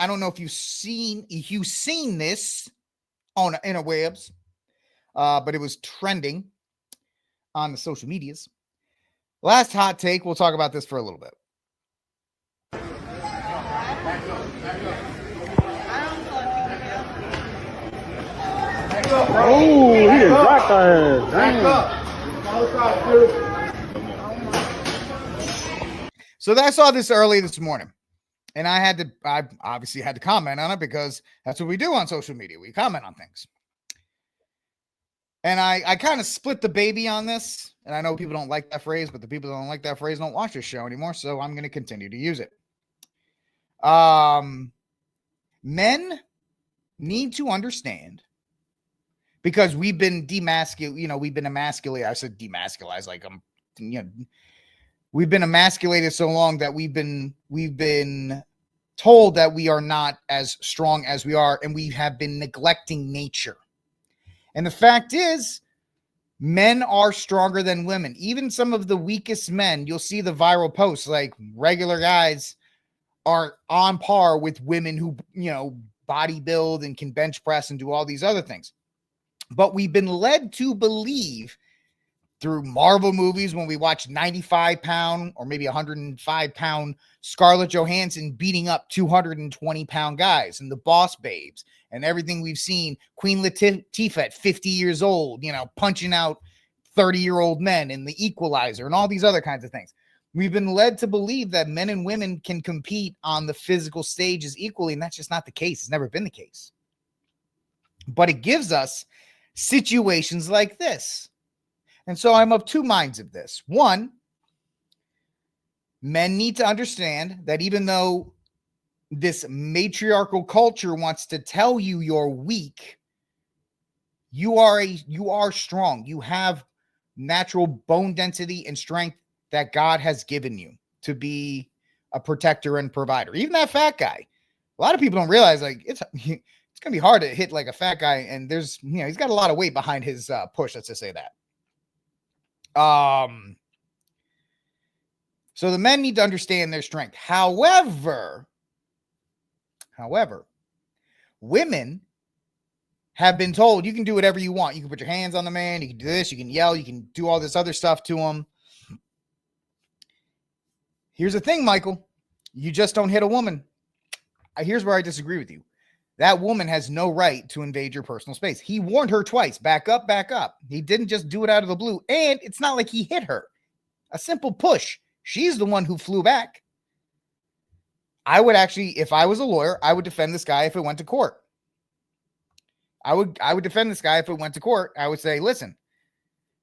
I don't know if you've seen this on interwebs, but it was trending on the social medias. Last hot take. We'll talk about this for a little bit. Oh, he just dropped her. So I saw this early this morning, and I obviously had to comment on it because that's what we do on social media. We comment on things. And I kind of split the baby on this, and I know people don't like that phrase, but the people that don't like that phrase don't watch this show anymore, so I'm going to continue to use it. Men need to understand, because we've been we've been emasculated. I said demasculized, like we've been emasculated so long that we've been told that we are not as strong as we are, and we have been neglecting nature. And the fact is, men are stronger than women. Even some of the weakest men, you'll see the viral posts, like regular guys are on par with women who, bodybuild and can bench press and do all these other things. But we've been led to believe through Marvel movies, when we watch 95-pound or maybe 105-pound Scarlett Johansson beating up 220-pound guys, and the Boss Babes, and everything we've seen, Queen Latifah at 50 years old, punching out 30-year-old men, in The Equalizer, and all these other kinds of things. We've been led to believe that men and women can compete on the physical stages equally, and that's just not the case. It's never been the case. But it gives us situations like this. And so I'm of two minds of this. One, men need to understand that even though this matriarchal culture wants to tell you you're weak, you are strong. You have natural bone density and strength that God has given you to be a protector and provider. Even that fat guy. A lot of people don't realize, like, it's going to be hard to hit like a fat guy, and there's, he's got a lot of weight behind his push, let's just say that. So the men need to understand their strength. However, women have been told you can do whatever you want. You can put your hands on the man. You can do this. You can yell. You can do all this other stuff to him. Here's the thing, Michael. You just don't hit a woman. Here's where I disagree with you. That woman has no right to invade your personal space. He warned her twice. Back up, back up. He didn't just do it out of the blue. And it's not like he hit her. A simple push. She's the one who flew back. I would actually, if I was a lawyer, I would defend this guy if it went to court. I would defend this guy if it went to court. I would say, listen,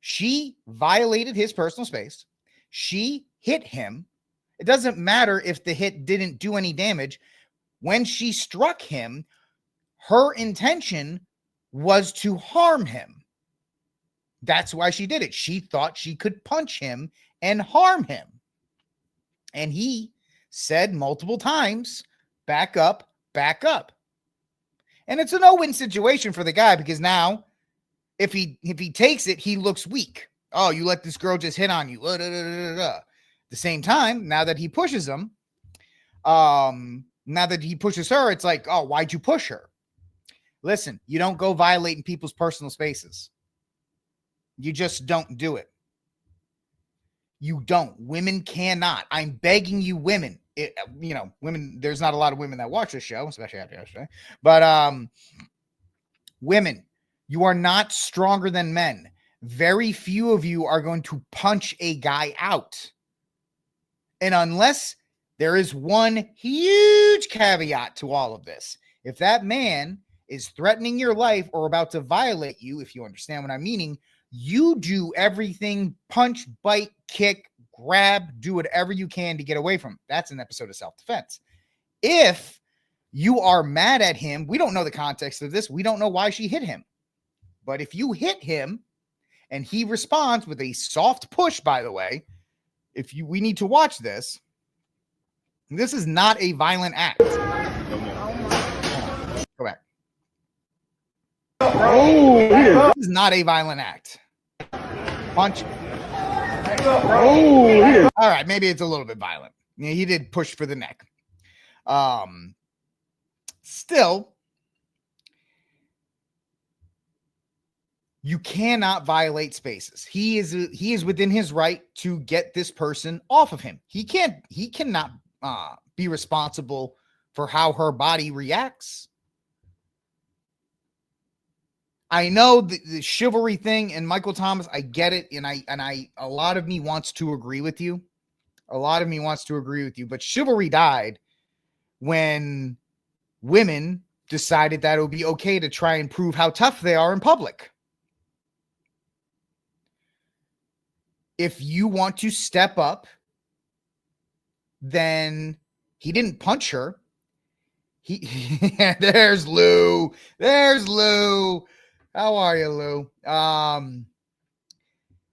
she violated his personal space. She hit him. It doesn't matter if the hit didn't do any damage. When she struck him, her intention was to harm him. That's why she did it. She thought she could punch him and harm him. And he said multiple times, back up, back up. And it's a no-win situation for the guy, because now if he takes it, he looks weak. Oh, you let this girl just hit on you. At the same time, now that he pushes him, now that he pushes her, it's like, oh, why'd you push her? Listen, you don't go violating people's personal spaces. You just don't do it. You don't. Women cannot. I'm begging you, women. Women, there's not a lot of women that watch this show, especially after yesterday. But women, you are not stronger than men. Very few of you are going to punch a guy out. And unless there is one huge caveat to all of this. If that man is threatening your life or about to violate you, if you understand what I'm meaning, you do everything, punch, bite, kick, grab, do whatever you can to get away from him. That's an episode of self-defense. If you are mad at him, we don't know the context of this. We don't know why she hit him. But if you hit him and he responds with a soft push, by the way, we need to watch this. This is not a violent act. Go back. Oh, this is not a violent act. Punch. Oh, all right, maybe it's a little bit violent. Yeah, he did push for the neck. Still, you cannot violate spaces. He is within his right to get this person off of him. He cannot be responsible for how her body reacts. I know the chivalry thing and Michael Thomas, I get it, and I a lot of me wants to agree with you. But chivalry died when women decided that it would be okay to try and prove how tough they are in public. If you want to step up, then he didn't punch her. There's Lou. How are you, Lou?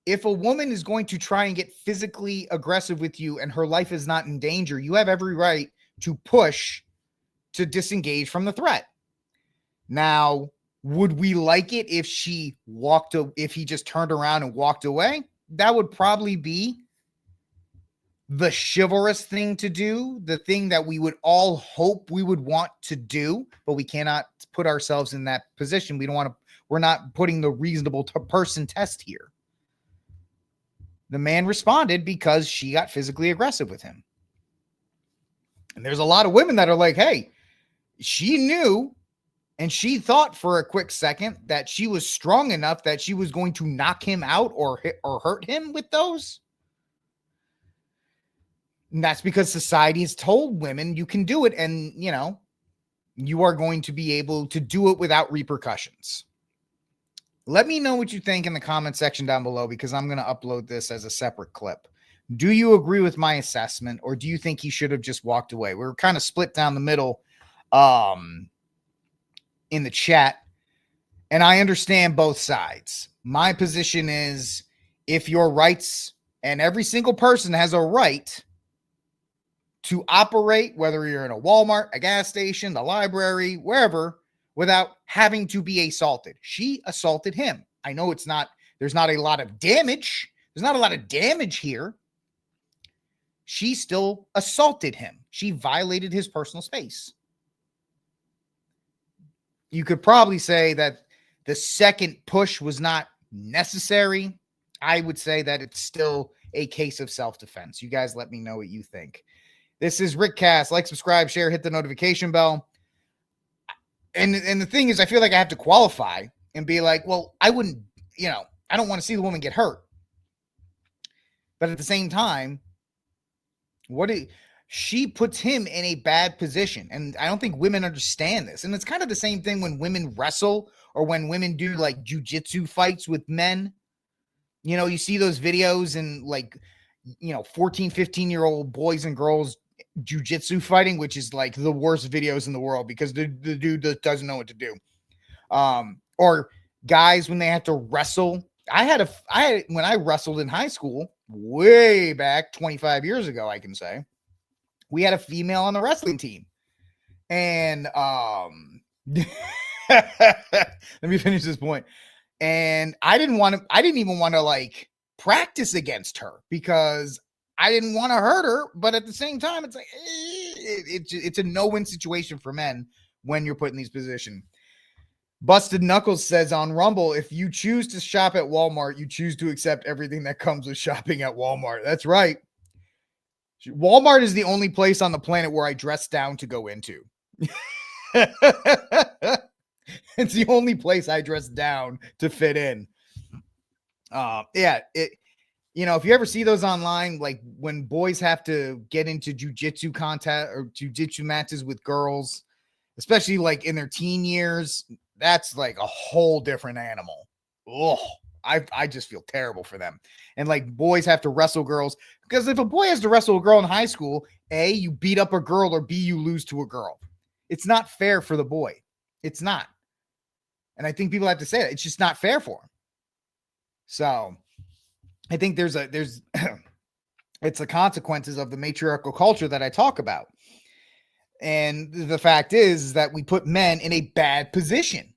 If a woman is going to try and get physically aggressive with you and her life is not in danger, you have every right to push to disengage from the threat. Now, would we like it if if he just turned around and walked away? That would probably be the chivalrous thing to do, the thing that we would all hope we would want to do, but we cannot put ourselves in that position. We're not putting the reasonable person test here. The man responded because she got physically aggressive with him. And there's a lot of women that are like, hey, she knew and she thought for a quick second that she was strong enough that she was going to knock him out or hurt him with those. And that's because society has told women you can do it, and you are going to be able to do it without repercussions. Let me know what you think in the comment section down below, because I'm going to upload this as a separate clip. Do you agree with my assessment, or do you think he should have just walked away? We're kind of split down the middle in the chat, and I understand both sides. My position is, if your rights, and every single person has a right to operate, whether you're in a Walmart, a gas station, the library, wherever, without having to be assaulted. She assaulted him. I know there's not a lot of damage. There's not a lot of damage here. She still assaulted him. She violated his personal space. You could probably say that the second push was not necessary. I would say that it's still a case of self-defense. You guys let me know what you think. This is Rick Cast. Like, subscribe, share, hit the notification bell. And the thing is, I feel like I have to qualify and be like, well, I wouldn't, I don't want to see the woman get hurt. But at the same time, she puts him in a bad position. And I don't think women understand this. And it's kind of the same thing when women wrestle or when women do like jujitsu fights with men. You see those videos and 14, 15-year-old boys and girls jujitsu fighting, which is like the worst videos in the world because the dude doesn't know what to do. Or guys when they have to wrestle. When I wrestled in high school, way back 25 years ago, I can say, we had a female on the wrestling team. And let me finish this point. And I didn't even want to practice against her because I didn't want to hurt her, but at the same time, it's like it's a no-win situation for men when you're put in these positions. Busted Knuckles says on Rumble, if you choose to shop at Walmart, you choose to accept everything that comes with shopping at Walmart. That's right. Walmart is the only place on the planet where I dress down to go into. It's the only place I dress down to fit in. If you ever see those online, like when boys have to get into jujitsu contest or jujitsu matches with girls, especially like in their teen years, that's like a whole different animal. Oh, I just feel terrible for them. And like boys have to wrestle girls, because if a boy has to wrestle a girl in high school, A, you beat up a girl, or B, you lose to a girl. It's not fair for the boy. It's not. And I think people have to say that. It's just not fair for him. So I think it's the consequences of the matriarchal culture that I talk about. And the fact is that we put men in a bad position.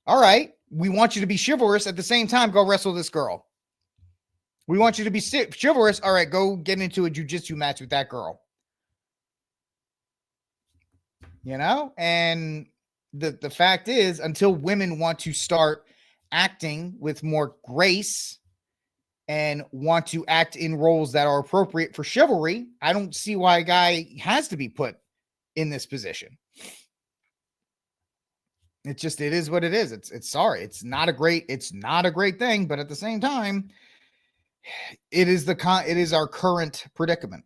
All right. We want you to be chivalrous. At the same time, go wrestle this girl. We want you to be chivalrous. All right, go get into a jiu-jitsu match with that girl. And the fact is, until women want to start acting with more grace and want to act in roles that are appropriate for chivalry, I don't see why a guy has to be put in this position. It is what it is. It's sorry. It's not a great thing, but at the same time, it is our current predicament.